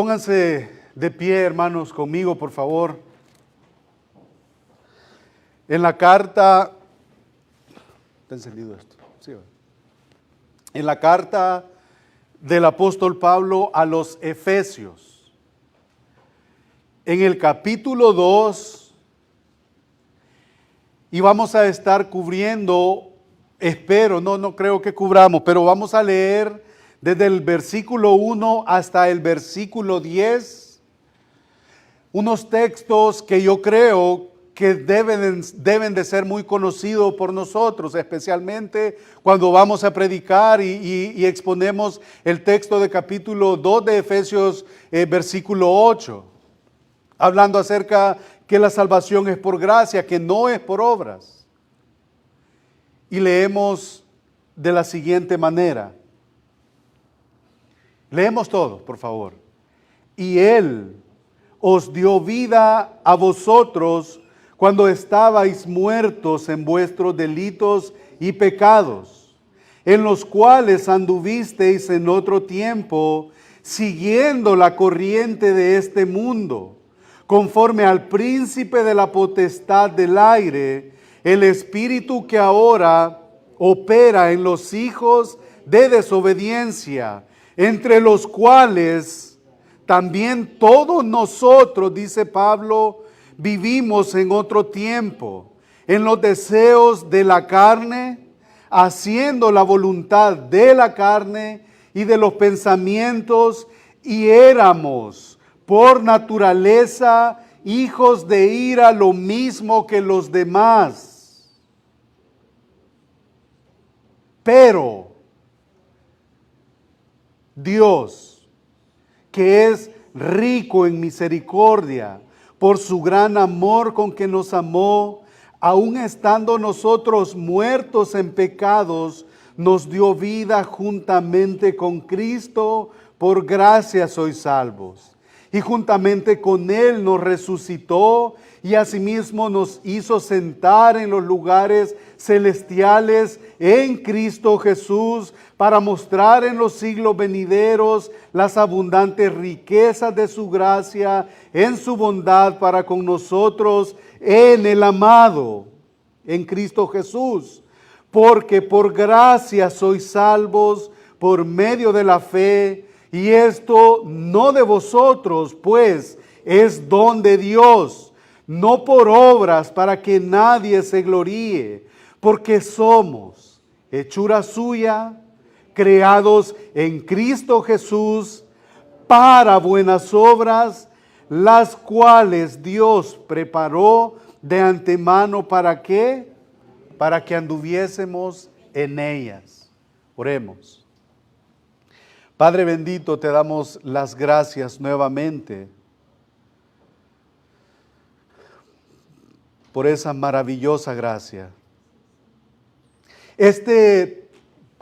Pónganse de pie, hermanos, conmigo, por favor. En la carta, ¿está encendido esto? Sí, ¿verdad? En la carta del apóstol Pablo a los Efesios, en el capítulo 2, y vamos a estar cubriendo, espero, no creo que cubramos, pero vamos a leer desde el versículo 1 hasta el versículo 10, unos textos que yo creo que deben de ser muy conocidos por nosotros, especialmente cuando vamos a predicar y exponemos el texto de capítulo 2 de Efesios, versículo 8, hablando acerca que la salvación es por gracia, que no es por obras. Y leemos de la siguiente manera. Leemos todo, por favor. Y Él os dio vida a vosotros cuando estabais muertos en vuestros delitos y pecados, en los cuales anduvisteis en otro tiempo, siguiendo la corriente de este mundo, conforme al príncipe de la potestad del aire, el espíritu que ahora opera en los hijos de desobediencia, entre los cuales también todos nosotros, dice Pablo, vivimos en otro tiempo, en los deseos de la carne, haciendo la voluntad de la carne y de los pensamientos, y éramos por naturaleza hijos de ira, lo mismo que los demás. Pero Dios, que es rico en misericordia, por su gran amor con que nos amó, aun estando nosotros muertos en pecados, nos dio vida juntamente con Cristo, por gracia sois salvos. Y juntamente con Él nos resucitó y asimismo nos hizo sentar en los lugares celestiales en Cristo Jesús, para mostrar en los siglos venideros las abundantes riquezas de su gracia en su bondad para con nosotros en el amado, en Cristo Jesús. Porque por gracia sois salvos por medio de la fe, y esto no de vosotros, pues es don de Dios, no por obras para que nadie se gloríe, porque somos hechura suya, creados en Cristo Jesús para buenas obras, las cuales Dios preparó de antemano. ¿Para qué? Para que anduviésemos en ellas. Oremos. Padre bendito, te damos las gracias nuevamente por esa maravillosa gracia. Este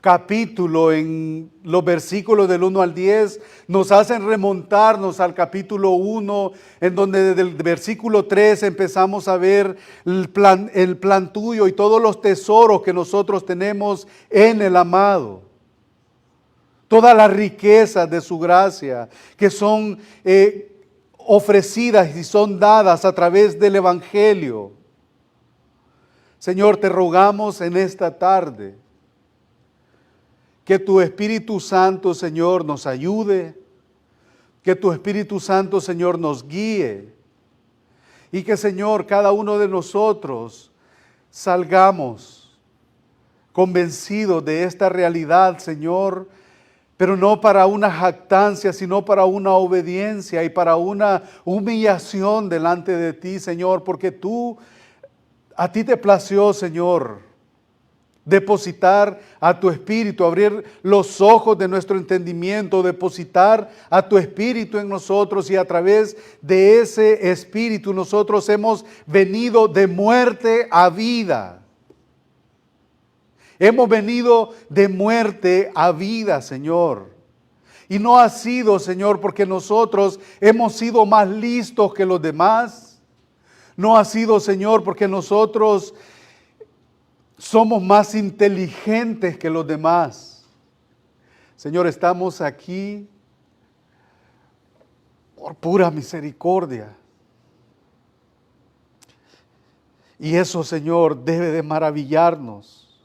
capítulo, en los versículos del 1 al 10, nos hacen remontarnos al capítulo 1, en donde desde el versículo 3 empezamos a ver el plan tuyo y todos los tesoros que nosotros tenemos en el amado. Todas las riquezas de su gracia que son ofrecidas y son dadas a través del Evangelio. Señor, te rogamos en esta tarde que tu Espíritu Santo, Señor, nos ayude, que tu Espíritu Santo, Señor, nos guíe, y que, Señor, cada uno de nosotros salgamos convencidos de esta realidad, Señor, pero no para una jactancia, sino para una obediencia y para una humillación delante de ti, Señor, porque a ti te plació, Señor, depositar a tu Espíritu, abrir los ojos de nuestro entendimiento, depositar a tu Espíritu en nosotros, y a través de ese Espíritu nosotros hemos venido de muerte a vida. Hemos venido de muerte a vida, Señor. Y no ha sido, Señor, porque nosotros hemos sido más listos que los demás. No ha sido, Señor, porque nosotros somos más inteligentes que los demás. Señor, estamos aquí por pura misericordia. Y eso, Señor, debe de maravillarnos,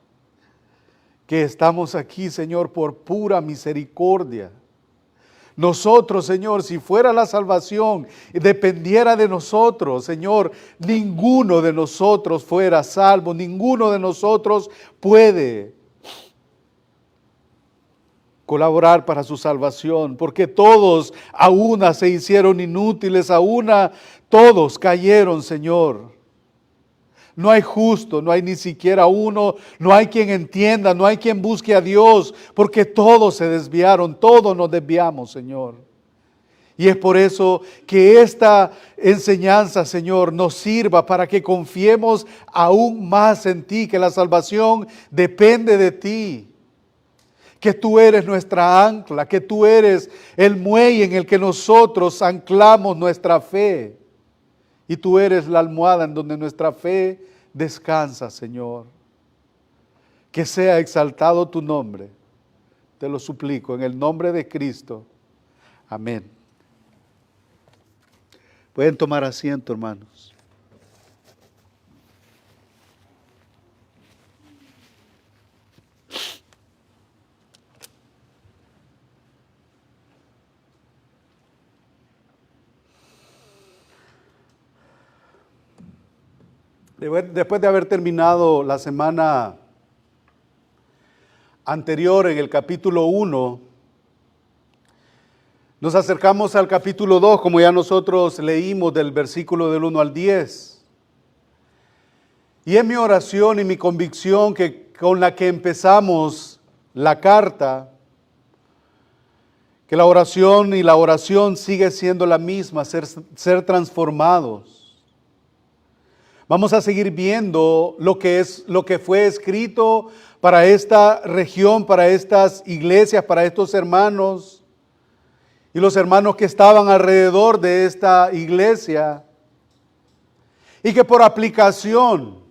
que estamos aquí, Señor, por pura misericordia. Nosotros, Señor, si fuera la salvación y dependiera de nosotros, Señor, ninguno de nosotros fuera salvo, ninguno de nosotros puede colaborar para su salvación, porque todos a una se hicieron inútiles, a una todos cayeron, Señor. No hay justo, no hay ni siquiera uno, no hay quien entienda, no hay quien busque a Dios, porque todos se desviaron, todos nos desviamos, Señor. Y es por eso que esta enseñanza, Señor, nos sirva para que confiemos aún más en ti, que la salvación depende de ti, que tú eres nuestra ancla, que tú eres el muelle en el que nosotros anclamos nuestra fe. Y tú eres la almohada en donde nuestra fe descansa, Señor. Que sea exaltado tu nombre. Te lo suplico en el nombre de Cristo. Amén. Pueden tomar asiento, hermanos. Después de haber terminado la semana anterior en el capítulo 1, nos acercamos al capítulo 2, como ya nosotros leímos del versículo del 1 al 10. Y es mi oración y mi convicción que con la que empezamos la carta, que la oración sigue siendo la misma, ser transformados. Vamos a seguir viendo lo que fue escrito para esta región, para estas iglesias, para estos hermanos y los hermanos que estaban alrededor de esta iglesia, y que por aplicación,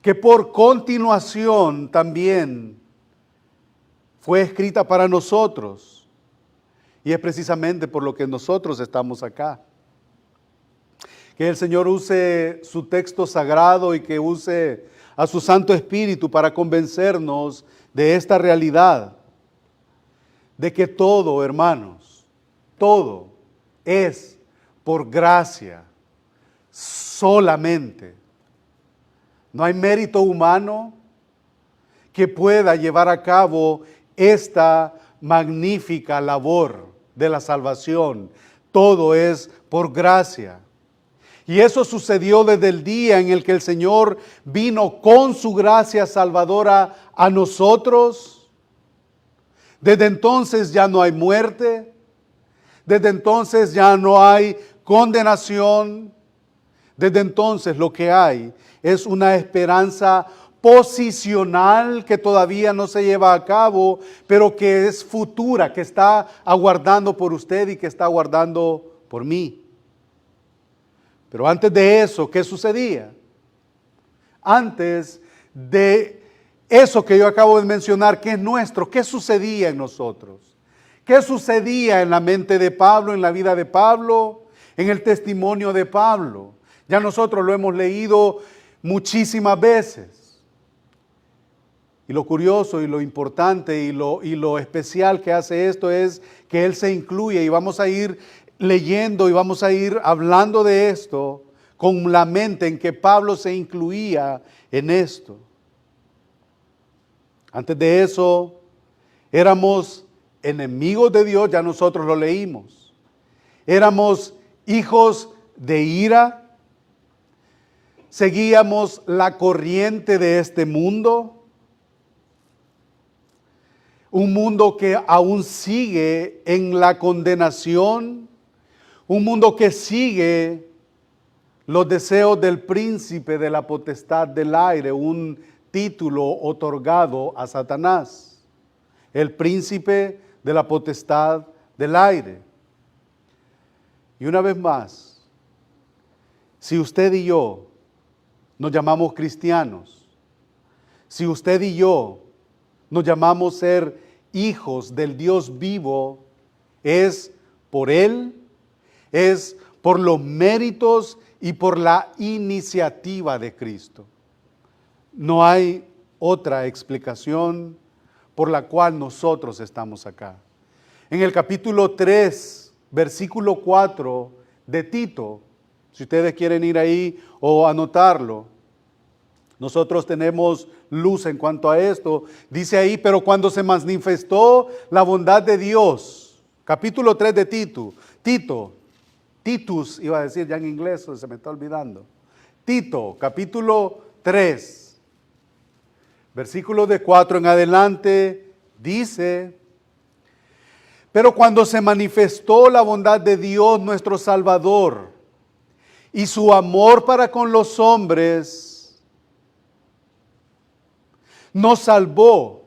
que por continuación también fue escrita para nosotros, y es precisamente por lo que nosotros estamos acá. Que el Señor use su texto sagrado y que use a su Santo Espíritu para convencernos de esta realidad, de que todo, hermanos, todo es por gracia, solamente. No hay mérito humano que pueda llevar a cabo esta magnífica labor de la salvación. Todo es por gracia. Y eso sucedió desde el día en el que el Señor vino con su gracia salvadora a nosotros. Desde entonces ya no hay muerte. Desde entonces ya no hay condenación. Desde entonces lo que hay es una esperanza posicional que todavía no se lleva a cabo, pero que es futura, que está aguardando por usted y que está aguardando por mí. Pero antes de eso, ¿qué sucedía? Antes de eso que yo acabo de mencionar, que es nuestro, ¿qué sucedía en nosotros? ¿Qué sucedía en la mente de Pablo, en la vida de Pablo, en el testimonio de Pablo? Ya nosotros lo hemos leído muchísimas veces. Y lo curioso y lo importante y lo especial que hace esto es que Él se incluye, y vamos a ir leyendo y vamos a ir hablando de esto con la mente en que Pablo se incluía en esto. Antes de eso, éramos enemigos de Dios, ya nosotros lo leímos. Éramos hijos de ira. Seguíamos la corriente de este mundo. Un mundo que aún sigue en la condenación. Un mundo que sigue los deseos del príncipe de la potestad del aire, un título otorgado a Satanás, el príncipe de la potestad del aire. Y una vez más, si usted y yo nos llamamos cristianos, si usted y yo nos llamamos ser hijos del Dios vivo, es por Él, es por los méritos y por la iniciativa de Cristo. No hay otra explicación por la cual nosotros estamos acá. En el capítulo 3, versículo 4 de Tito, si ustedes quieren ir ahí o anotarlo, nosotros tenemos luz en cuanto a esto. Dice ahí, pero cuando se manifestó la bondad de Dios, capítulo 3 de Titus, iba a decir ya en inglés, se me está olvidando. Tito, capítulo 3, versículo de 4 en adelante, dice, pero cuando se manifestó la bondad de Dios nuestro Salvador y su amor para con los hombres, nos salvó,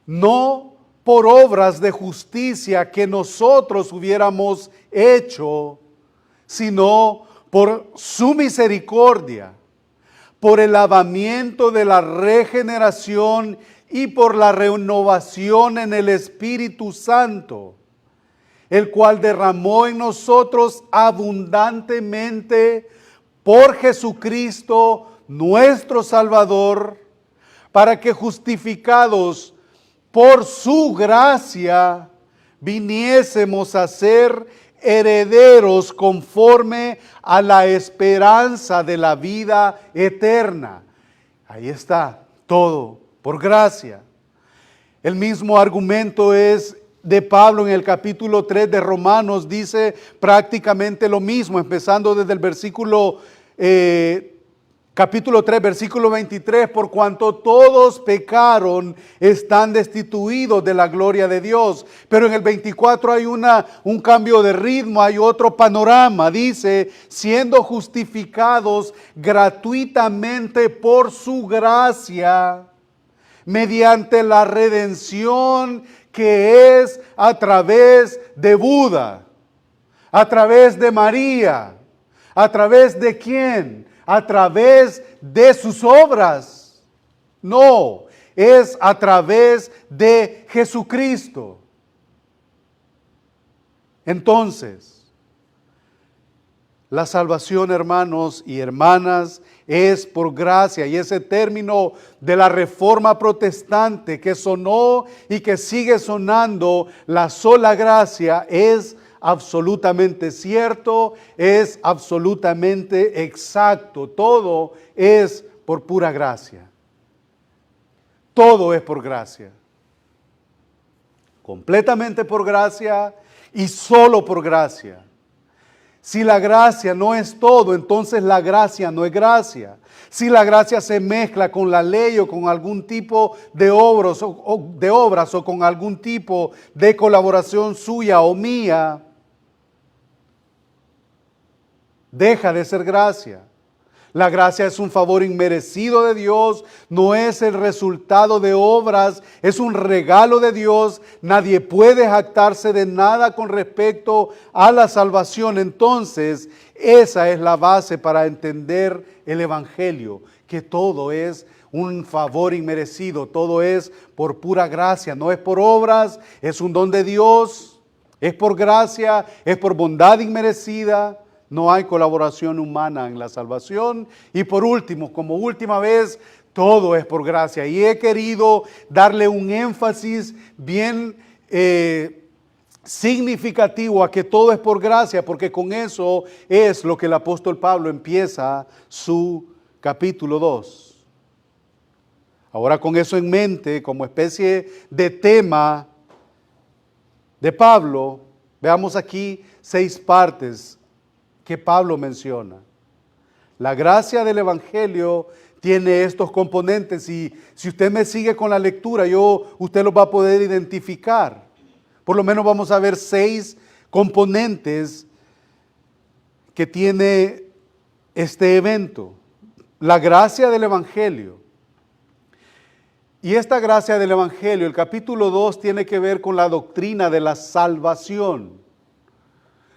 no por obras de justicia que nosotros hubiéramos hecho, sino por su misericordia, por el lavamiento de la regeneración y por la renovación en el Espíritu Santo, el cual derramó en nosotros abundantemente por Jesucristo nuestro Salvador, para que justificados por su gracia viniésemos a ser herederos conforme a la esperanza de la vida eterna. Ahí está, todo por gracia. El mismo argumento es de Pablo en el capítulo 3 de Romanos, dice prácticamente lo mismo, empezando desde el versículo capítulo 3, versículo 23, por cuanto todos pecaron, están destituidos de la gloria de Dios. Pero en el 24 hay un cambio de ritmo, hay otro panorama. Dice, siendo justificados gratuitamente por su gracia, mediante la redención que es a través de Buda, a través de María, a través de ¿quién? A través de sus obras. No, es a través de Jesucristo. Entonces, la salvación, hermanos y hermanas, es por gracia, y ese término de la Reforma Protestante que sonó y que sigue sonando, la sola gracia, es absolutamente cierto, es absolutamente exacto. Todo es por pura gracia. Todo es por gracia. Completamente por gracia y solo por gracia. Si la gracia no es todo, entonces la gracia no es gracia. Si la gracia se mezcla con la ley o con algún tipo de obras o con algún tipo de colaboración suya o mía, deja de ser gracia. La gracia es un favor inmerecido de Dios, no es el resultado de obras, es un regalo de Dios. Nadie puede jactarse de nada con respecto a la salvación. Entonces, esa es la base para entender el Evangelio, que todo es un favor inmerecido, todo es por pura gracia, no es por obras, es un don de Dios, es por gracia, es por bondad inmerecida. No hay colaboración humana en la salvación. Y por último, como última vez, todo es por gracia. Y he querido darle un énfasis bien significativo a que todo es por gracia, porque con eso es lo que el apóstol Pablo empieza su capítulo 2. Ahora, con eso en mente, como especie de tema de Pablo, veamos aquí 6 partes que Pablo menciona. La gracia del Evangelio tiene estos componentes y si usted me sigue con la lectura, usted los va a poder identificar. Por lo menos vamos a ver 6 componentes que tiene este evento. La gracia del Evangelio. Y esta gracia del Evangelio, el capítulo 2, tiene que ver con la doctrina de la salvación.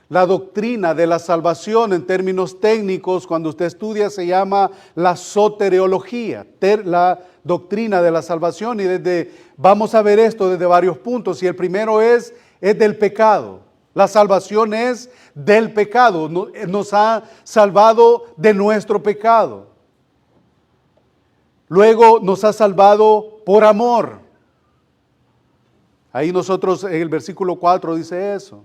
La doctrina de la salvación, en términos técnicos, cuando usted estudia, se llama la soteriología, la doctrina de la salvación. Y vamos a ver esto desde varios puntos. Y el primero es del pecado. La salvación es del pecado, nos ha salvado de nuestro pecado. Luego nos ha salvado por amor. Ahí nosotros en el versículo 4 dice eso.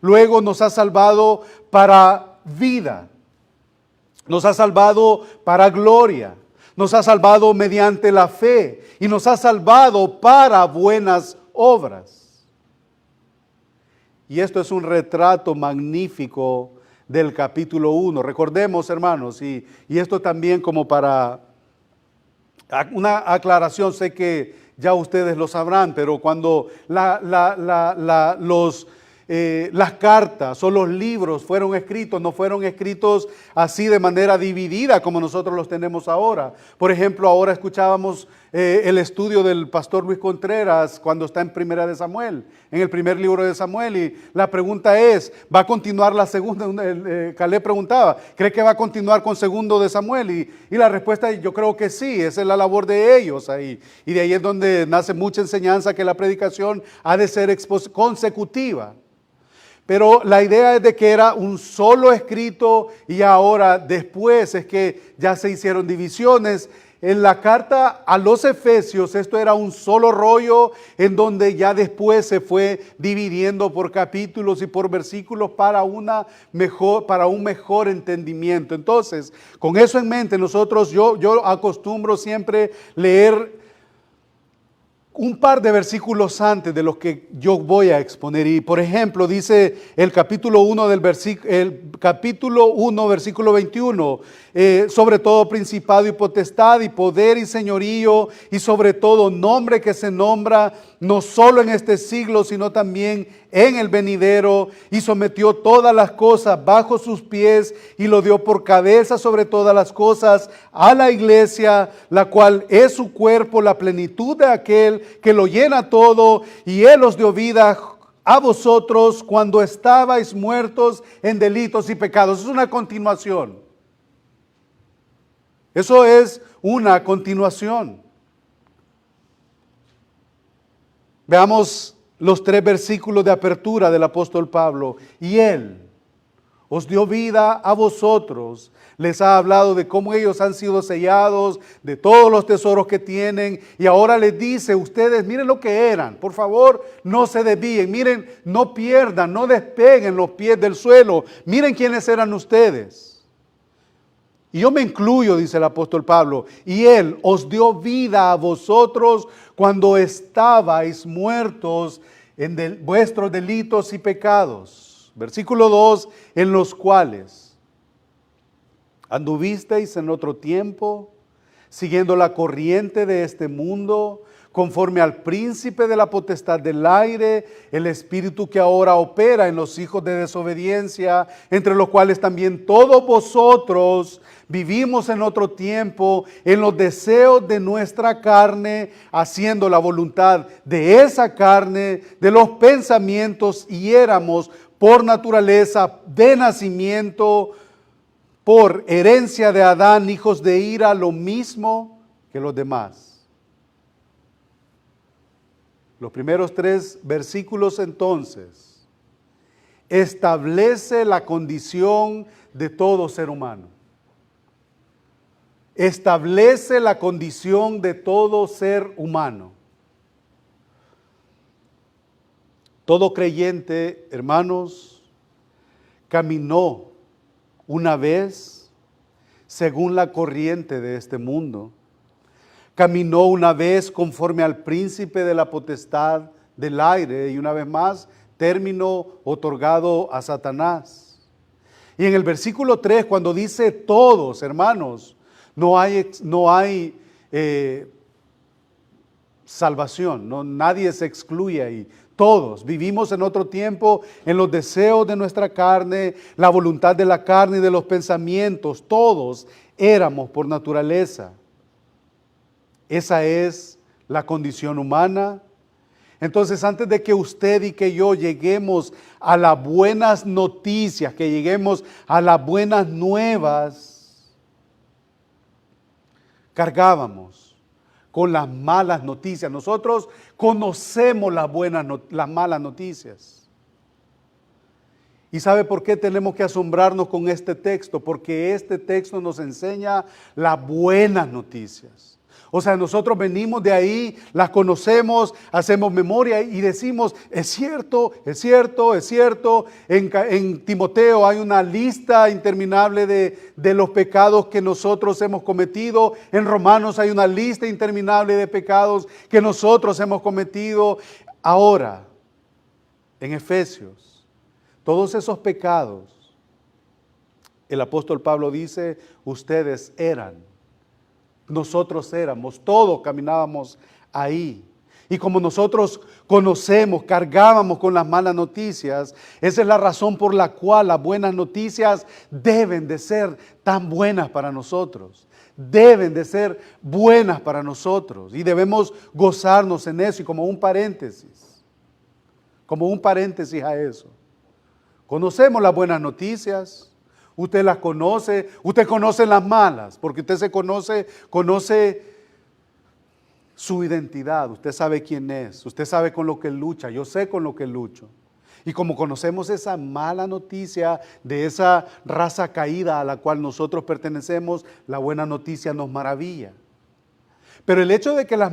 Luego nos ha salvado para vida. Nos ha salvado para gloria. Nos ha salvado mediante la fe. Y nos ha salvado para buenas obras. Y esto es un retrato magnífico del capítulo 1. Recordemos, hermanos, y esto también como para una aclaración, sé que ya ustedes lo sabrán, pero cuando las cartas o los libros fueron escritos, no fueron escritos así de manera dividida como nosotros los tenemos ahora. Por ejemplo, ahora escuchábamos el estudio del pastor Luis Contreras cuando está en Primera de Samuel, en el primer libro de Samuel, y la pregunta es, ¿va a continuar la segunda? Caleb preguntaba, ¿cree que va a continuar con segundo de Samuel? Y la respuesta yo creo que sí, esa es la labor de ellos ahí. Y de ahí es donde nace mucha enseñanza que la predicación ha de ser consecutiva. Pero la idea es de que era un solo escrito y ahora después es que ya se hicieron divisiones. En la carta a los Efesios esto era un solo rollo en donde ya después se fue dividiendo por capítulos y por versículos para un mejor entendimiento. Entonces, con eso en mente nosotros, yo acostumbro siempre leer un par de versículos antes de los que yo voy a exponer. Y por ejemplo, dice el capítulo 1 versículo 21, sobre todo principado y potestad y poder y señorío y sobre todo nombre que se nombra no solo en este siglo, sino también en el venidero, y sometió todas las cosas bajo sus pies y lo dio por cabeza sobre todas las cosas a la iglesia, la cual es su cuerpo, la plenitud de aquel que lo llena todo, y él os dio vida a vosotros cuando estabais muertos en delitos y pecados. Es una continuación. Eso es una continuación. Veamos los 3 versículos de apertura del apóstol Pablo. Y él os dio vida a vosotros. Les ha hablado de cómo ellos han sido sellados, de todos los tesoros que tienen. Y ahora les dice, ustedes miren lo que eran. Por favor, no se desvíen. Miren, no pierdan, no despeguen los pies del suelo. Miren quiénes eran ustedes. Y yo me incluyo, dice el apóstol Pablo, y él os dio vida a vosotros cuando estabais muertos en vuestros delitos y pecados. Versículo 2, en los cuales anduvisteis en otro tiempo, siguiendo la corriente de este mundo, conforme al príncipe de la potestad del aire, el espíritu que ahora opera en los hijos de desobediencia, entre los cuales también todos vosotros vivimos en otro tiempo, en los deseos de nuestra carne, haciendo la voluntad de esa carne, de los pensamientos, y éramos por naturaleza de nacimiento, por herencia de Adán, hijos de ira, lo mismo que los demás. Los primeros 3 versículos entonces establece la condición de todo ser humano. Establece la condición de todo ser humano. Todo creyente, hermanos, caminó una vez según la corriente de este mundo. Caminó una vez conforme al príncipe de la potestad del aire, y una vez más, término otorgado a Satanás. Y en el versículo 3, cuando dice todos, hermanos, no hay salvación, nadie se excluye ahí. Todos vivimos en otro tiempo en los deseos de nuestra carne, la voluntad de la carne y de los pensamientos. Todos éramos por naturaleza. Esa es la condición humana. Entonces, antes de que usted y que yo lleguemos a las buenas noticias, que lleguemos a las buenas nuevas, cargábamos con las malas noticias. Nosotros conocemos las malas noticias. ¿Y sabe por qué tenemos que asombrarnos con este texto? Porque este texto nos enseña las buenas noticias. O sea, nosotros venimos de ahí, las conocemos, hacemos memoria y decimos, es cierto, es cierto, es cierto. En Timoteo hay una lista interminable de los pecados que nosotros hemos cometido. En Romanos hay una lista interminable de pecados que nosotros hemos cometido. Ahora, en Efesios, todos esos pecados, el apóstol Pablo dice, ustedes eran. Nosotros éramos, todos caminábamos ahí. Y como nosotros conocemos, cargábamos con las malas noticias, esa es la razón por la cual las buenas noticias deben de ser tan buenas para nosotros. Deben de ser buenas para nosotros y debemos gozarnos en eso. Y como un paréntesis a eso, conocemos las buenas noticias. Usted las conoce, usted conoce las malas, porque usted conoce su identidad, usted sabe quién es, usted sabe con lo que lucha, yo sé con lo que lucho. Y como conocemos esa mala noticia de esa raza caída a la cual nosotros pertenecemos, la buena noticia nos maravilla. Pero el hecho de que las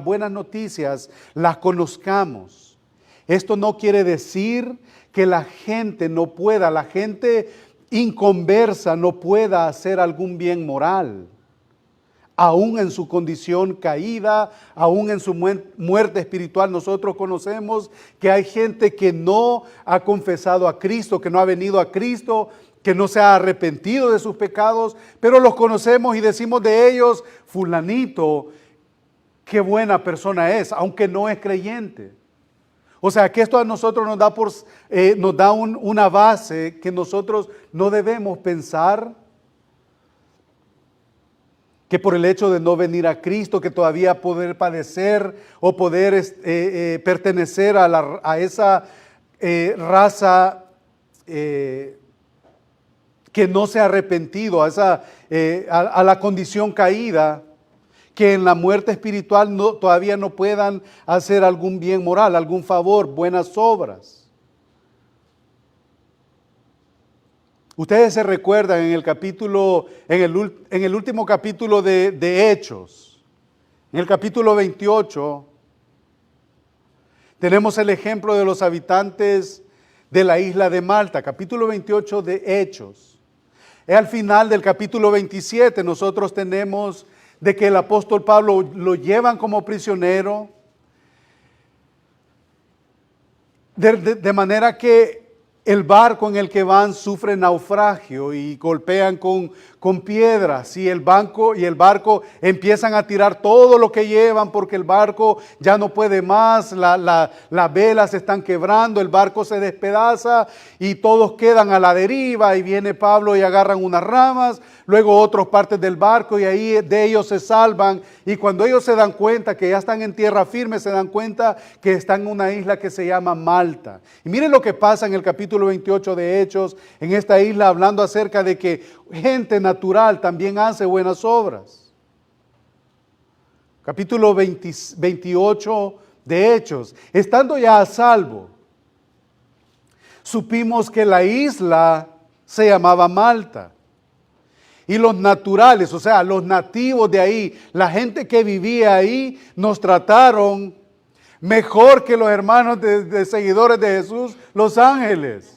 buenas noticias las conozcamos, esto no quiere decir que la gente inconversa no pueda hacer algún bien moral, aún en su condición caída, aún en su muerte espiritual. Nosotros conocemos que hay gente que no ha confesado a Cristo, que no ha venido a Cristo, que no se ha arrepentido de sus pecados, pero los conocemos y decimos de ellos, fulanito, qué buena persona es, aunque no es creyente. O sea, que esto a nosotros nos da una base que nosotros no debemos pensar que por el hecho de no venir a Cristo, que todavía poder padecer o poder pertenecer a esa raza que no se ha arrepentido, a la condición caída, que en la muerte espiritual todavía no puedan hacer algún bien moral, algún favor, buenas obras. Ustedes se recuerdan en el último capítulo de Hechos, en el capítulo 28, tenemos el ejemplo de los habitantes de la isla de Malta, capítulo 28 de Hechos. Al final del capítulo 27 nosotros tenemos de que el apóstol Pablo lo llevan como prisionero, de manera que el barco en el que van sufre naufragio y golpean con piedras y el barco empiezan a tirar todo lo que llevan porque el barco ya no puede más, las velas se están quebrando, el barco se despedaza y todos quedan a la deriva y viene Pablo y agarran unas ramas, luego otros partes del barco y ahí de ellos se salvan y cuando ellos se dan cuenta que ya están en tierra firme, se dan cuenta que están en una isla que se llama Malta. Y miren lo que pasa en el capítulo 28 de Hechos, en esta isla hablando acerca de que gente natural también hace buenas obras. Capítulo 28 de Hechos, estando ya a salvo, supimos que la isla se llamaba Malta. Y los naturales, o sea, los nativos de ahí, la gente que vivía ahí, nos trataron mejor que los hermanos de seguidores de Jesús, los ángeles.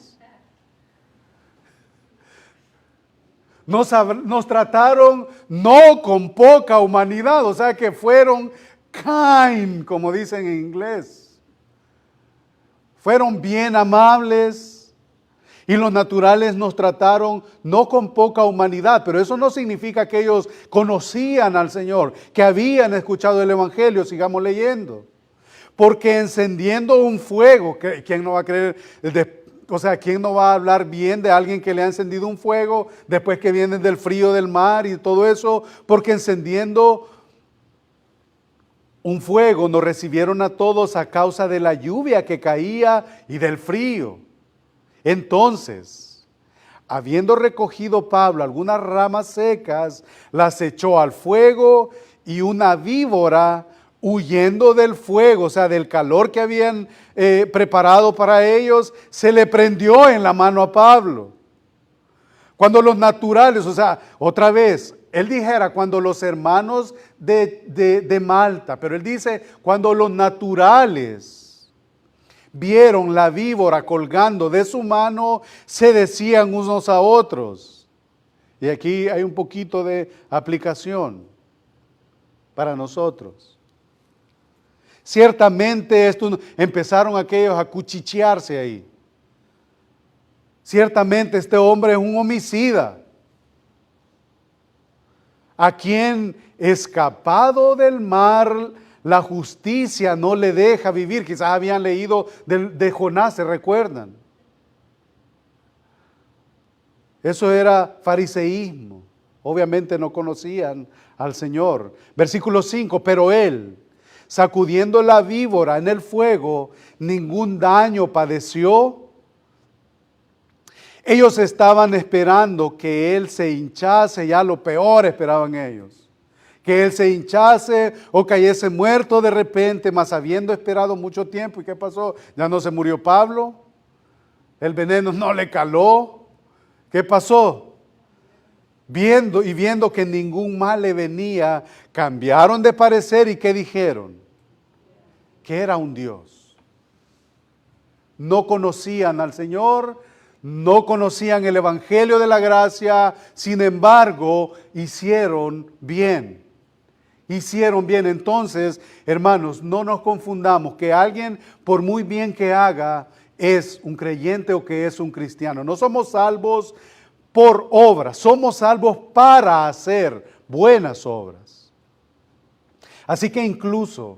Nos trataron no con poca humanidad, o sea que fueron kind, como dicen en inglés. Fueron bien amables. Y los naturales nos trataron no con poca humanidad, pero eso no significa que ellos conocían al Señor, que habían escuchado el Evangelio. Sigamos leyendo. Porque encendiendo un fuego, ¿quién no va a creer? ¿Quién no va a hablar bien de alguien que le ha encendido un fuego después que viene del frío del mar y todo eso? Porque encendiendo un fuego nos recibieron a todos a causa de la lluvia que caía y del frío. Entonces, habiendo recogido Pablo algunas ramas secas, las echó al fuego y una víbora huyendo del fuego, o sea, del calor que habían preparado para ellos, se le prendió en la mano a Pablo. Cuando los naturales, o sea, otra vez, él dijera cuando los hermanos de Malta, pero él dice cuando los naturales vieron la víbora colgando de su mano, se decían unos a otros. Y aquí hay un poquito de aplicación para nosotros. Ciertamente empezaron aquellos a cuchichearse ahí. Ciertamente este hombre es un homicida, a quien escapado del mar la justicia no le deja vivir. Quizás habían leído de Jonás, ¿se recuerdan? Eso era fariseísmo. Obviamente no conocían al Señor. Versículo 5, pero él, sacudiendo la víbora en el fuego, ningún daño padeció. Ellos estaban esperando que él se hinchase, ya lo peor esperaban ellos. Que él se hinchase o cayese muerto de repente, mas habiendo esperado mucho tiempo. ¿Y qué pasó? ¿Ya no se murió Pablo? ¿El veneno no le caló? ¿Qué pasó? Viendo que ningún mal le venía, cambiaron de parecer y ¿qué dijeron? Que era un Dios. No conocían al Señor, no conocían el Evangelio de la gracia, sin embargo, hicieron bien. Hicieron bien. Entonces, hermanos, no nos confundamos que alguien, por muy bien que haga, es un creyente o que es un cristiano. No somos salvos por obras, somos salvos para hacer buenas obras. Así que incluso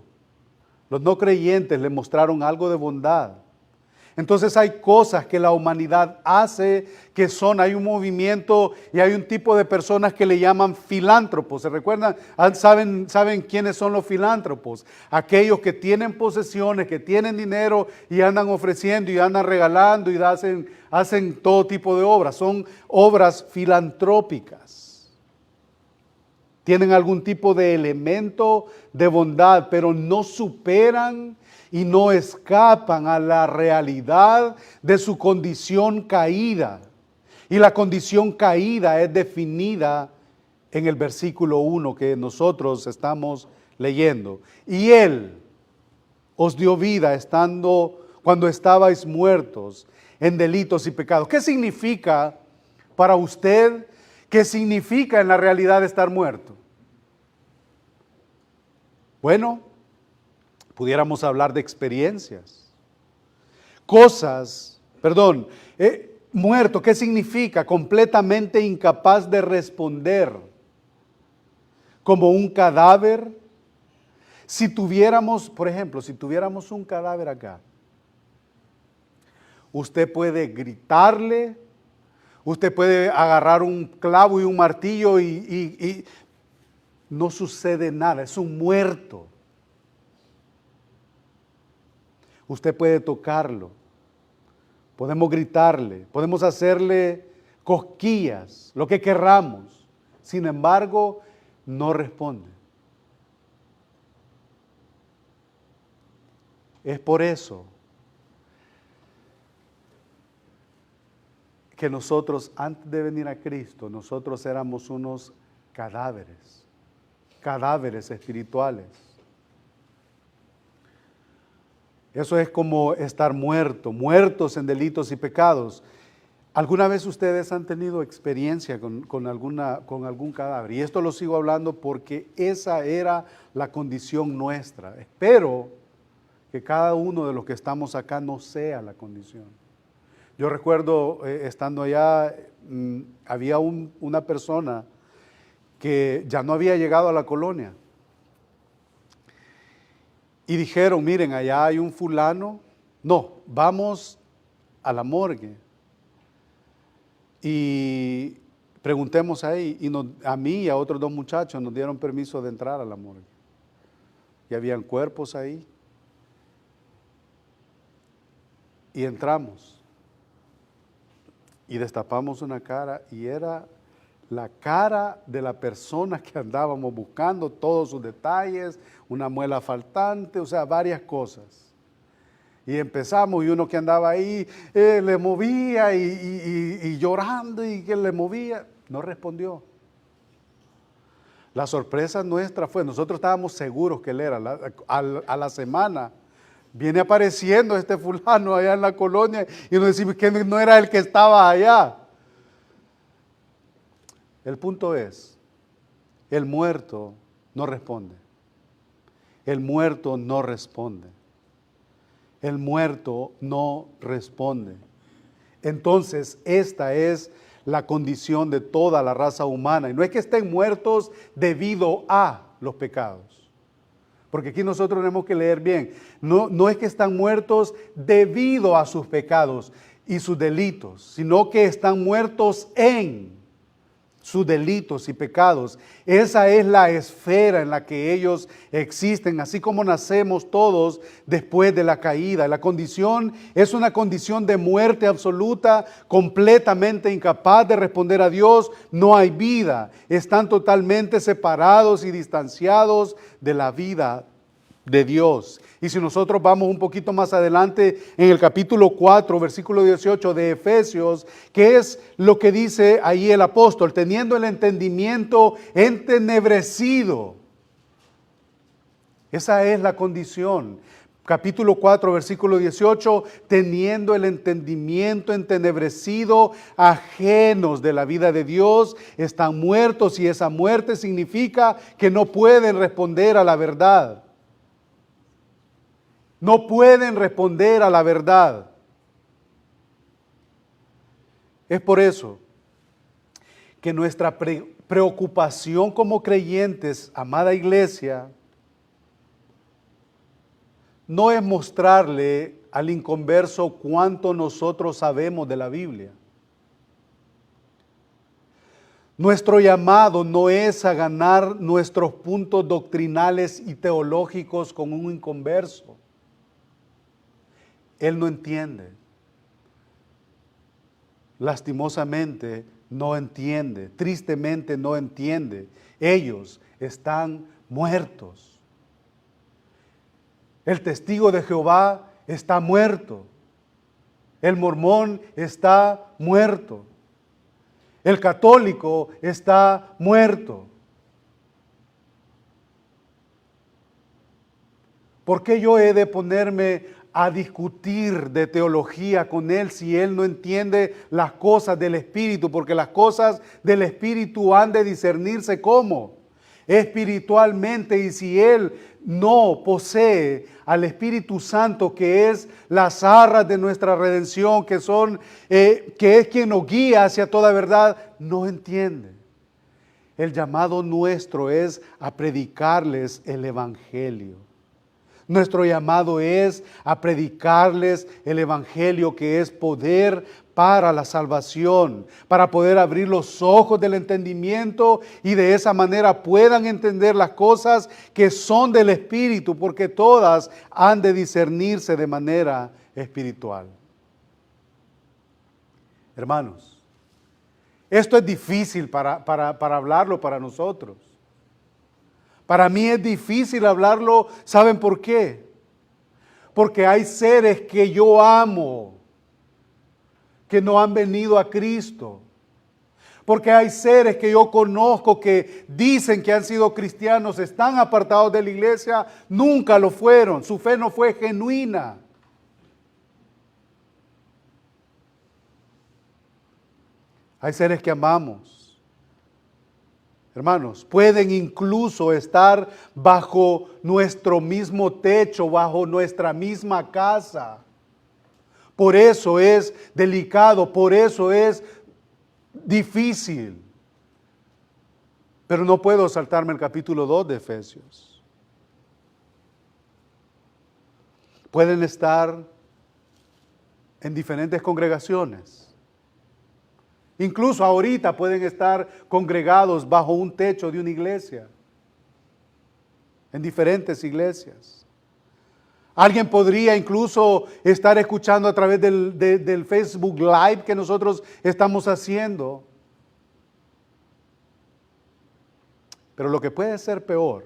los no creyentes le mostraron algo de bondad. Entonces hay cosas que la humanidad hace que hay un movimiento y hay un tipo de personas que le llaman filántropos. ¿Se recuerdan? ¿Saben quiénes son los filántropos? Aquellos que tienen posesiones, que tienen dinero y andan ofreciendo y andan regalando y hacen todo tipo de obras. Son obras filantrópicas. Tienen algún tipo de elemento de bondad, pero no superan y no escapan a la realidad de su condición caída. Y la condición caída es definida en el versículo 1 que nosotros estamos leyendo. Y Él os dio vida cuando estabais muertos en delitos y pecados. ¿Qué significa para usted? ¿Qué significa en la realidad estar muerto? Bueno, pudiéramos hablar de experiencias. Muerto, ¿qué significa? Completamente incapaz de responder. Como un cadáver. Si tuviéramos, por ejemplo, un cadáver acá, usted puede gritarle, usted puede agarrar un clavo y un martillo y no sucede nada, es un muerto. Usted puede tocarlo, podemos gritarle, podemos hacerle cosquillas, lo que querramos. Sin embargo, no responde. Es por eso que nosotros, antes de venir a Cristo, nosotros éramos unos cadáveres espirituales. Eso es como estar muertos en delitos y pecados. ¿Alguna vez ustedes han tenido experiencia con algún cadáver? Y esto lo sigo hablando porque esa era la condición nuestra. Espero que cada uno de los que estamos acá no sea la condición. Yo recuerdo estando allá, había una persona que ya no había llegado a la colonia. Y dijeron, miren, allá hay un fulano, no, vamos a la morgue y preguntemos ahí. Y a mí y a otros dos muchachos nos dieron permiso de entrar a la morgue. Y habían cuerpos ahí. Y entramos y destapamos una cara y era la cara de la persona que andábamos buscando, todos sus detalles, una muela faltante, o sea, varias cosas. Y empezamos y uno que andaba ahí le movía y llorando y que le movía, no respondió. La sorpresa nuestra fue, nosotros estábamos seguros que él era, a la semana viene apareciendo este fulano allá en la colonia y nos decimos que no era el que estaba allá. El punto es, el muerto no responde. El muerto no responde. El muerto no responde. Entonces, esta es la condición de toda la raza humana. Y no es que estén muertos debido a los pecados. Porque aquí nosotros tenemos que leer bien. No es que están muertos debido a sus pecados y sus delitos, sino que están muertos en sus delitos y pecados. Esa es la esfera en la que ellos existen, así como nacemos todos después de la caída. La condición es una condición de muerte absoluta, completamente incapaz de responder a Dios. No hay vida, están totalmente separados y distanciados de la vida de Dios. Y si nosotros vamos un poquito más adelante en el capítulo 4, versículo 18 de Efesios, ¿qué es lo que dice ahí el apóstol? Teniendo el entendimiento entenebrecido. Esa es la condición. Capítulo 4, versículo 18, teniendo el entendimiento entenebrecido, ajenos de la vida de Dios, están muertos, y esa muerte significa que no pueden responder a la verdad. No pueden responder a la verdad. Es por eso que nuestra preocupación como creyentes, amada iglesia, no es mostrarle al inconverso cuánto nosotros sabemos de la Biblia. Nuestro llamado no es a ganar nuestros puntos doctrinales y teológicos con un inconverso. Él no entiende. Lastimosamente no entiende. Tristemente no entiende. Ellos están muertos. El testigo de Jehová está muerto. El mormón está muerto. El católico está muerto. ¿Por qué yo he de ponerme a discutir de teología con él si él no entiende las cosas del Espíritu? Porque las cosas del Espíritu han de discernirse ¿cómo? Espiritualmente. Y si él no posee al Espíritu Santo, que es las arras de nuestra redención, que es quien nos guía hacia toda verdad, no entiende. El llamado nuestro es a predicarles el Evangelio. Nuestro llamado es a predicarles el Evangelio, que es poder para la salvación, para poder abrir los ojos del entendimiento y de esa manera puedan entender las cosas que son del Espíritu, porque todas han de discernirse de manera espiritual. Hermanos, esto es difícil para hablarlo para nosotros. Para mí es difícil hablarlo, ¿saben por qué? Porque hay seres que yo amo, que no han venido a Cristo. Porque hay seres que yo conozco que dicen que han sido cristianos, están apartados de la iglesia, nunca lo fueron, su fe no fue genuina. Hay seres que amamos. Hermanos, pueden incluso estar bajo nuestro mismo techo, bajo nuestra misma casa. Por eso es delicado, por eso es difícil. Pero no puedo saltarme el capítulo 2 de Efesios. Pueden estar en diferentes congregaciones. Incluso ahorita pueden estar congregados bajo un techo de una iglesia, en diferentes iglesias. Alguien podría incluso estar escuchando a través del Facebook Live que nosotros estamos haciendo. Pero lo que puede ser peor,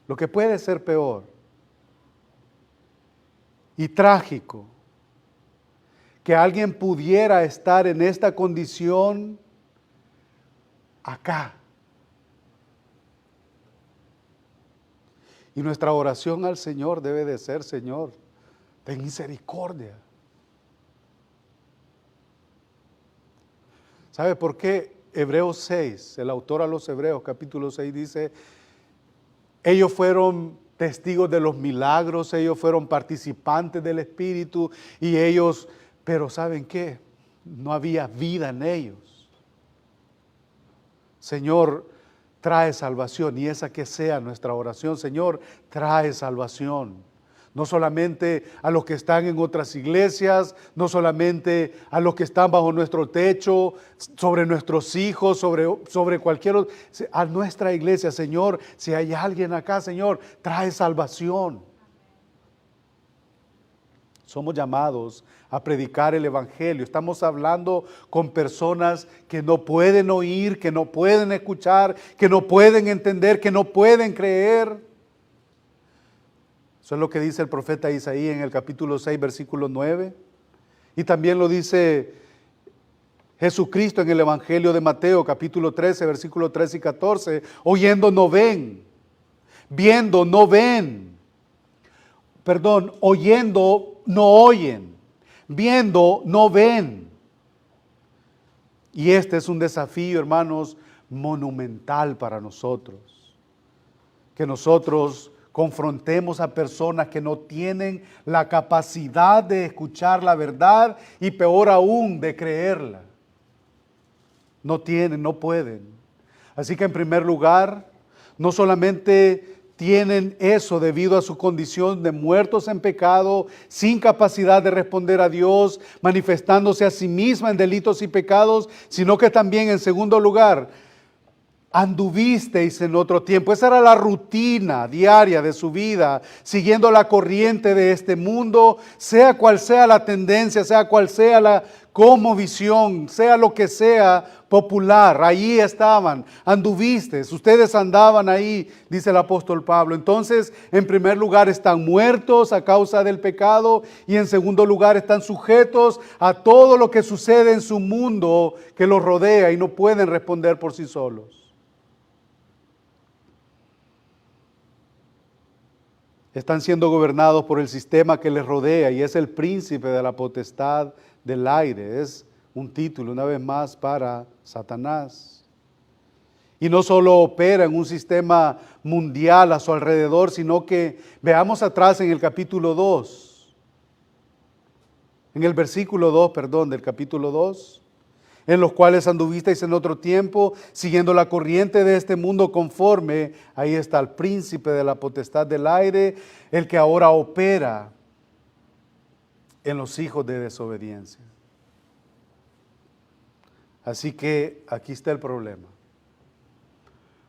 lo que puede ser peor y trágico, que alguien pudiera estar en esta condición acá. Y nuestra oración al Señor debe de ser: Señor, ten misericordia. ¿Sabe por qué? Hebreos 6, el autor a los Hebreos, capítulo 6, dice: ellos fueron testigos de los milagros, ellos fueron participantes del Espíritu y ellos, pero ¿saben qué? No había vida en ellos. Señor, trae salvación, y esa que sea nuestra oración: Señor, trae salvación. No solamente a los que están en otras iglesias, no solamente a los que están bajo nuestro techo, sobre nuestros hijos, sobre cualquier otro, a nuestra iglesia. Señor, si hay alguien acá, Señor, trae salvación. Somos llamados a predicar el Evangelio. Estamos hablando con personas que no pueden oír, que no pueden escuchar, que no pueden entender, que no pueden creer. Eso es lo que dice el profeta Isaías en el capítulo 6, versículo 9. Y también lo dice Jesucristo en el Evangelio de Mateo, capítulo 13, versículo 13 y 14. Oyendo no ven, viendo no ven. Perdón, oyendo no oyen, viendo no ven. Y este es un desafío, hermanos, monumental para nosotros. Que nosotros confrontemos a personas que no tienen la capacidad de escuchar la verdad y peor aún de creerla. No tienen, no pueden. Así que en primer lugar, no solamente tienen eso debido a su condición de muertos en pecado, sin capacidad de responder a Dios, manifestándose a sí misma en delitos y pecados, sino que también en segundo lugar, anduvisteis en otro tiempo. Esa era la rutina diaria de su vida, siguiendo la corriente de este mundo, sea cual sea la tendencia, sea cual sea la cosmovisión, sea lo que sea popular. Allí estaban, anduvisteis, ustedes andaban ahí, dice el apóstol Pablo. Entonces, en primer lugar, están muertos a causa del pecado, y en segundo lugar, están sujetos a todo lo que sucede en su mundo que los rodea y no pueden responder por sí solos. Están siendo gobernados por el sistema que les rodea, y es el príncipe de la potestad del aire. Es un título, una vez más, para Satanás. Y no solo opera en un sistema mundial a su alrededor, sino que veamos atrás en el capítulo 2, en el versículo 2, perdón, del capítulo 2. En los cuales anduvisteis en otro tiempo, siguiendo la corriente de este mundo conforme. Ahí está el príncipe de la potestad del aire, el que ahora opera en los hijos de desobediencia. Así que aquí está el problema.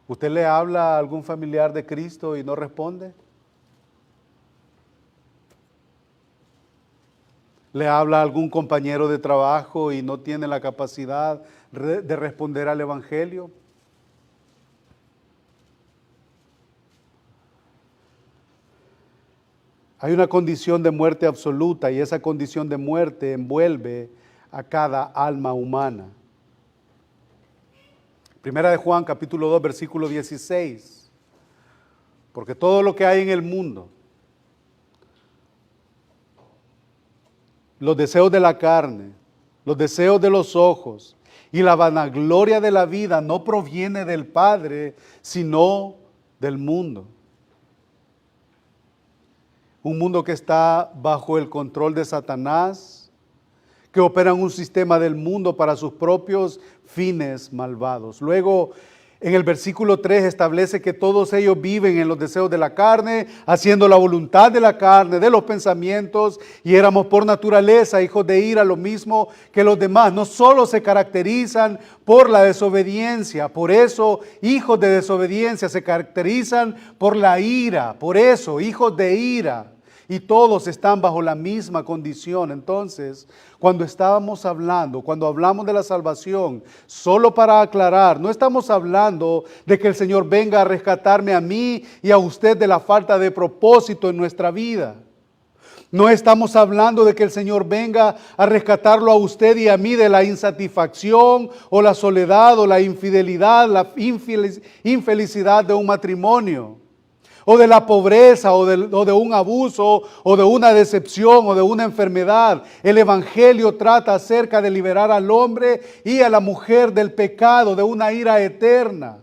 ¿Usted le habla a algún familiar de Cristo y no responde? ¿Le habla a algún compañero de trabajo y no tiene la capacidad de responder al Evangelio? Hay una condición de muerte absoluta, y esa condición de muerte envuelve a cada alma humana. Primera de Juan, capítulo 2, versículo 16. Porque todo lo que hay en el mundo, los deseos de la carne, los deseos de los ojos y la vanagloria de la vida no proviene del Padre, sino del mundo. Un mundo que está bajo el control de Satanás, que opera en un sistema del mundo para sus propios fines malvados. Luego, en el versículo 3 establece que todos ellos viven en los deseos de la carne, haciendo la voluntad de la carne, de los pensamientos, y éramos por naturaleza hijos de ira, lo mismo que los demás. No solo se caracterizan por la desobediencia, por eso hijos de desobediencia se caracterizan por la ira, por eso hijos de ira. y todos están bajo la misma condición. Entonces, cuando hablamos de la salvación, solo para aclarar, no estamos hablando de que el Señor venga a rescatarme a mí y a usted de la falta de propósito en nuestra vida. No estamos hablando de que el Señor venga a rescatarlo a usted y a mí de la insatisfacción o la soledad o la infidelidad, la infelicidad de un matrimonio, o de la pobreza o de un abuso o de una decepción o de una enfermedad. El Evangelio trata acerca de liberar al hombre y a la mujer del pecado, de una ira eterna,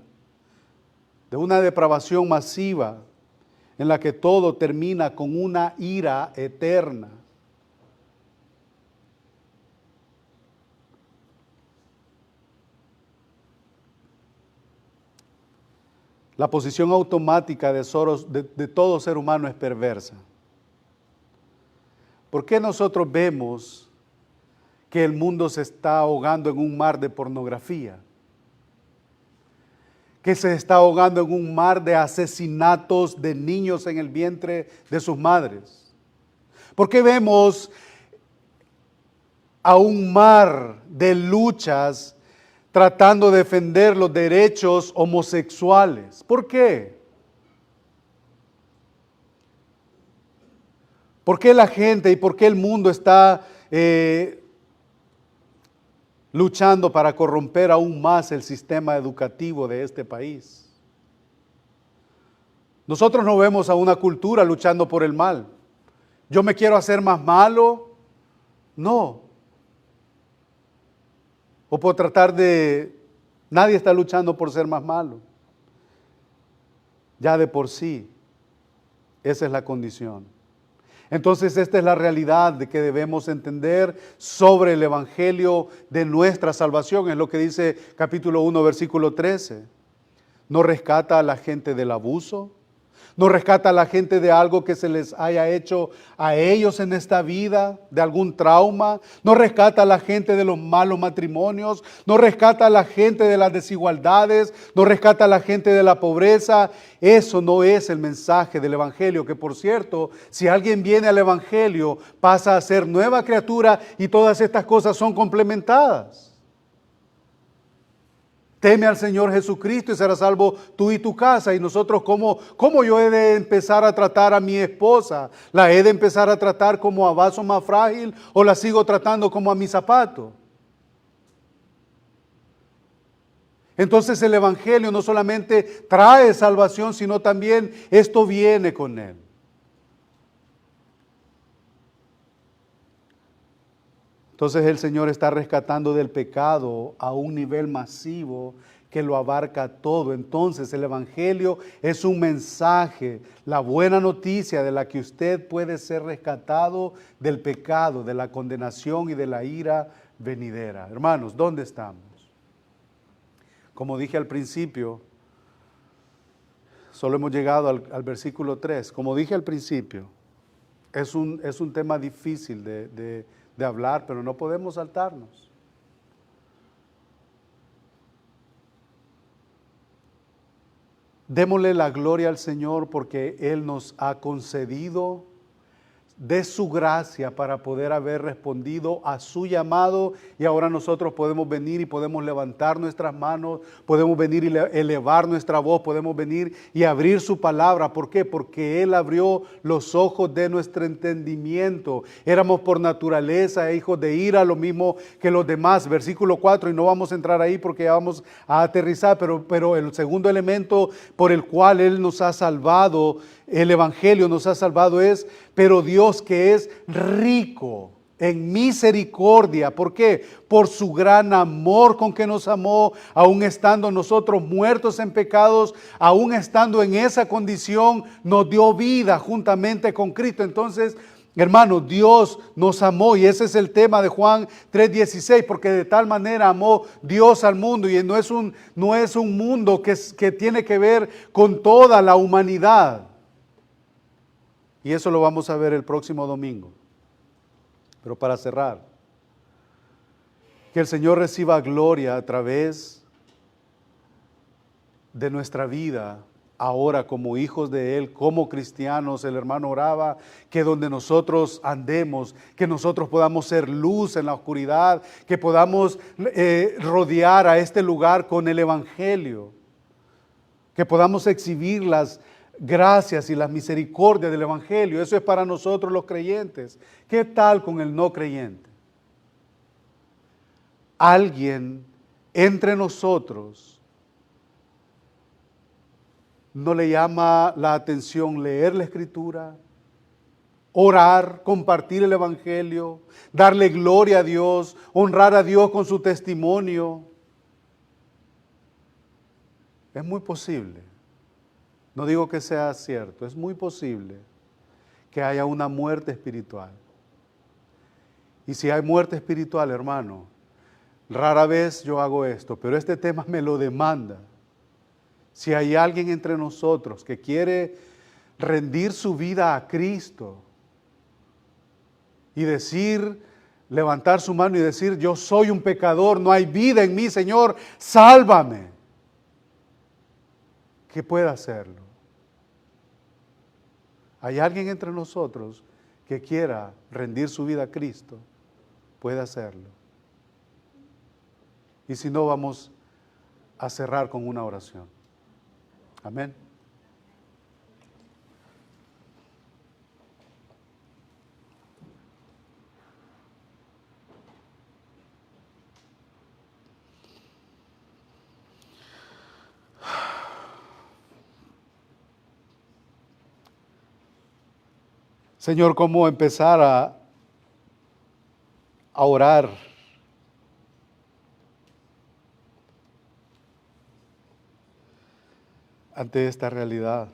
de una depravación masiva, en la que todo termina con una ira eterna. La posición automática de todo ser humano es perversa. ¿Por qué nosotros vemos que el mundo se está ahogando en un mar de pornografía? Que se está ahogando en un mar de asesinatos de niños en el vientre de sus madres. ¿Por qué vemos a un mar de luchas tratando de defender los derechos homosexuales? ¿Por qué? ¿Por qué la gente y por qué el mundo está luchando para corromper aún más el sistema educativo de este país? Nosotros no vemos a una cultura luchando por el mal. ¿Yo me quiero hacer más malo? No. O por nadie está luchando por ser más malo. Ya de por sí, esa es la condición. Entonces esta es la realidad de que debemos entender sobre el Evangelio de nuestra salvación. Es lo que dice capítulo 1, versículo 13. No rescata a la gente del abuso, no rescata a la gente de algo que se les haya hecho a ellos en esta vida, de algún trauma, no rescata a la gente de los malos matrimonios, no rescata a la gente de las desigualdades, no rescata a la gente de la pobreza. Eso no es el mensaje del Evangelio, que por cierto, si alguien viene al Evangelio, pasa a ser nueva criatura y todas estas cosas son complementadas. Teme al Señor Jesucristo y serás salvo tú y tu casa. Y nosotros, ¿cómo yo he de empezar a tratar a mi esposa? ¿La he de empezar a tratar como a vaso más frágil o la sigo tratando como a mi zapato? Entonces el Evangelio no solamente trae salvación, sino también esto viene con él. Entonces el Señor está rescatando del pecado a un nivel masivo que lo abarca todo. Entonces el Evangelio es un mensaje, la buena noticia de la que usted puede ser rescatado del pecado, de la condenación y de la ira venidera. Hermanos, ¿dónde estamos? Como dije al principio, solo hemos llegado al versículo 3. Como dije al principio, es un tema difícil de hablar, pero no podemos saltarnos. Démosle la gloria al Señor porque Él nos ha concedido de su gracia para poder haber respondido a su llamado, y ahora nosotros podemos venir y podemos levantar nuestras manos, podemos venir y elevar nuestra voz, podemos venir y abrir su palabra. ¿Por qué? Porque Él abrió los ojos de nuestro entendimiento. Éramos por naturaleza hijos de ira, lo mismo que los demás. Versículo 4, y no vamos a entrar ahí porque ya vamos a aterrizar, pero el segundo elemento por el cual Él nos ha salvado, el Evangelio nos ha salvado es, pero Dios que es rico en misericordia. ¿Por qué? Por su gran amor con que nos amó, aun estando nosotros muertos en pecados, aun estando en esa condición, nos dio vida juntamente con Cristo. Entonces, hermanos, Dios nos amó, y ese es el tema de Juan 3:16, porque de tal manera amó Dios al mundo, y no es un mundo que tiene que ver con toda la humanidad. Y eso lo vamos a ver el próximo domingo. Pero para cerrar, que el Señor reciba gloria a través de nuestra vida ahora como hijos de Él, como cristianos, el hermano oraba que donde nosotros andemos, que nosotros podamos ser luz en la oscuridad, que podamos rodear a este lugar con el Evangelio, que podamos exhibir las gracias y las misericordias del Evangelio. Eso es para nosotros los creyentes. ¿Qué tal con el no creyente? Alguien entre nosotros no le llama la atención leer la Escritura, orar, compartir el Evangelio, darle gloria a Dios, honrar a Dios con su testimonio. Es muy posible, no digo que sea cierto, es muy posible que haya una muerte espiritual. Y si hay muerte espiritual, hermano, rara vez yo hago esto, pero este tema me lo demanda. Si hay alguien entre nosotros que quiere rendir su vida a Cristo y decir, levantar su mano y decir, yo soy un pecador, no hay vida en mí, Señor, sálvame, que pueda hacerlo. Hay alguien entre nosotros que quiera rendir su vida a Cristo, puede hacerlo. Y si no, vamos a cerrar con una oración. Amén. Señor, ¿cómo empezar a orar? Ante esta realidad.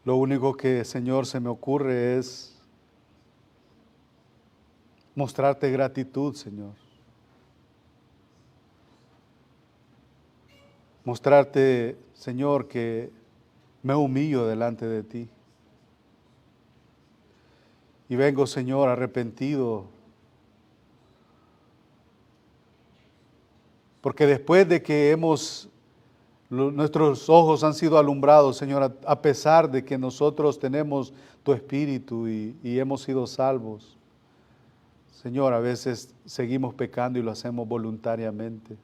Lo único que, Señor, se me ocurre es mostrarte gratitud, Señor. Mostrarte, Señor, que me humillo delante de ti. Y vengo, Señor, arrepentido. Porque después de que nuestros ojos han sido alumbrados, Señor, a pesar de que nosotros tenemos tu Espíritu y hemos sido salvos, Señor, a veces seguimos pecando y lo hacemos voluntariamente.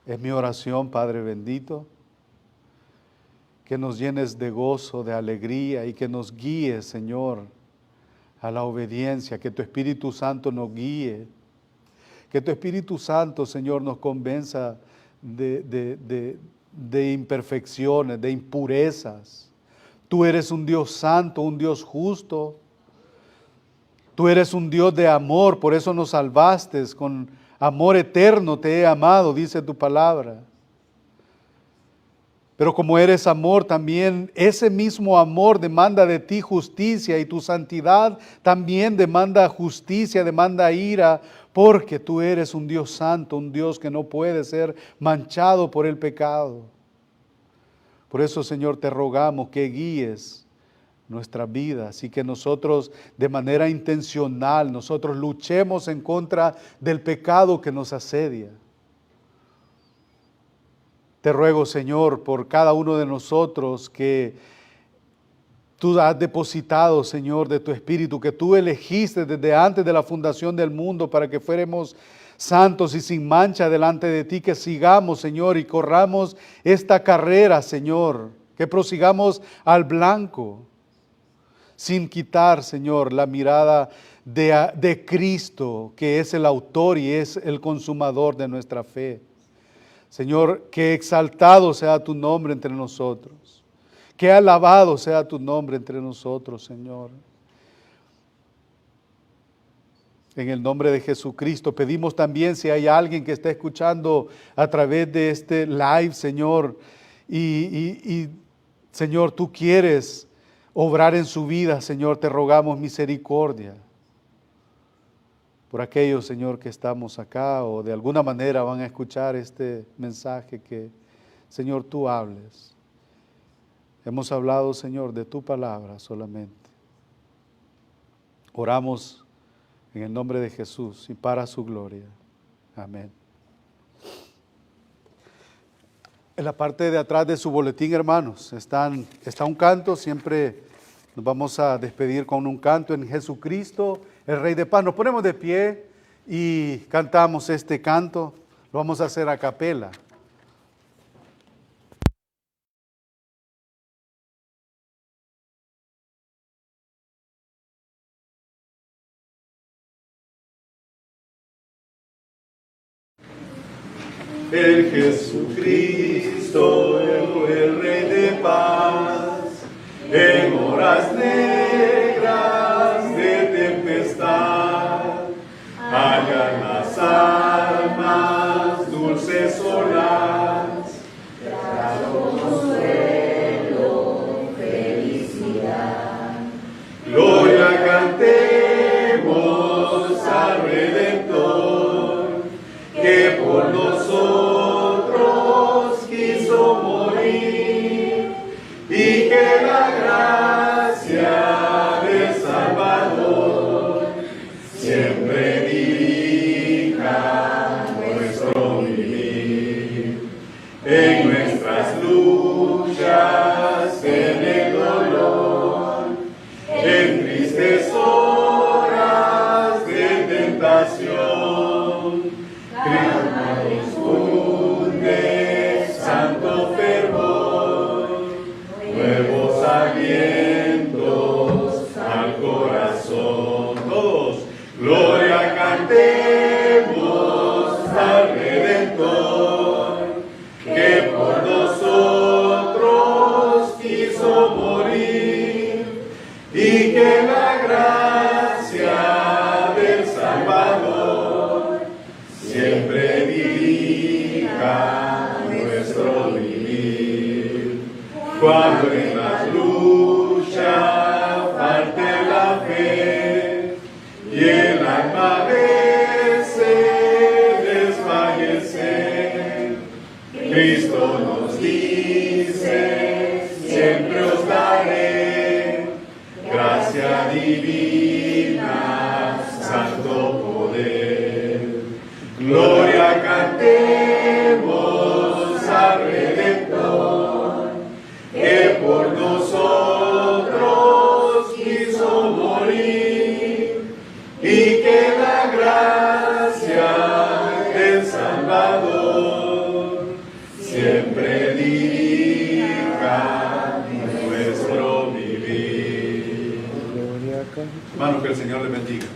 Es mi oración, Padre bendito, que nos llenes de gozo, de alegría y que nos guíes, Señor, a la obediencia, que tu Espíritu Santo nos guíe, que tu Espíritu Santo, Señor, nos convenza de imperfecciones, de impurezas. Tú eres un Dios santo, un Dios justo. Tú eres un Dios de amor, por eso nos salvaste, con amor eterno te he amado, dice tu palabra. Pero como eres amor, también ese mismo amor demanda de ti justicia y tu santidad también demanda justicia, demanda ira, porque tú eres un Dios santo, un Dios que no puede ser manchado por el pecado. Por eso, Señor, te rogamos que guíes nuestras vidas y que nosotros de manera intencional, nosotros luchemos en contra del pecado que nos asedia. Te ruego, Señor, por cada uno de nosotros que tú has depositado, Señor, de tu Espíritu, que tú elegiste desde antes de la fundación del mundo para que fuéramos santos y sin mancha delante de ti, que sigamos, Señor, y corramos esta carrera, Señor, que prosigamos al blanco, sin quitar, Señor, la mirada de Cristo, que es el autor y es el consumador de nuestra fe. Señor, que exaltado sea tu nombre entre nosotros, que alabado sea tu nombre entre nosotros, Señor. En el nombre de Jesucristo pedimos también si hay alguien que está escuchando a través de este live, Señor, y Señor, tú quieres obrar en su vida, Señor, te rogamos misericordia. Por aquellos, Señor, que estamos acá o de alguna manera van a escuchar este mensaje, que, Señor, tú hables. Hemos hablado, Señor, de tu palabra solamente. Oramos en el nombre de Jesús y para su gloria. Amén. En la parte de atrás de su boletín, hermanos, está un canto. Siempre nos vamos a despedir con un canto: en Jesucristo, el Rey de Paz. Nos ponemos de pie y cantamos este canto. Lo vamos a hacer a capela. En Jesucristo, el Rey de paz, en horas negras de tempestad, hallan las almas dulces olas, grato consuelo, felicidad. Gloria cantemos al Redentor, que por nosotros quiso morir, y que la gracia del Salvador siempre dirija nuestro vivir. En nuestras luchas, en el dolor, en tristes horas de tentación, Cristo infunde santo fervor, nuevos alientos al corazón. Todos, gloria cantemos al Redentor, que por nosotros quiso morir, y que la gracia del Salvador siempre dirija nuestro vivir. Cuando en la lucha falte la fe y el alma desfallecer, Cristo nos dice: siempre os daré gracia divina, santo poder. Gloria cantemos al Redentor, que por nosotros quiso morir, y que la gracia del Salvador siempre dirija nuestro vivir. Hermanos, que el Señor les bendiga.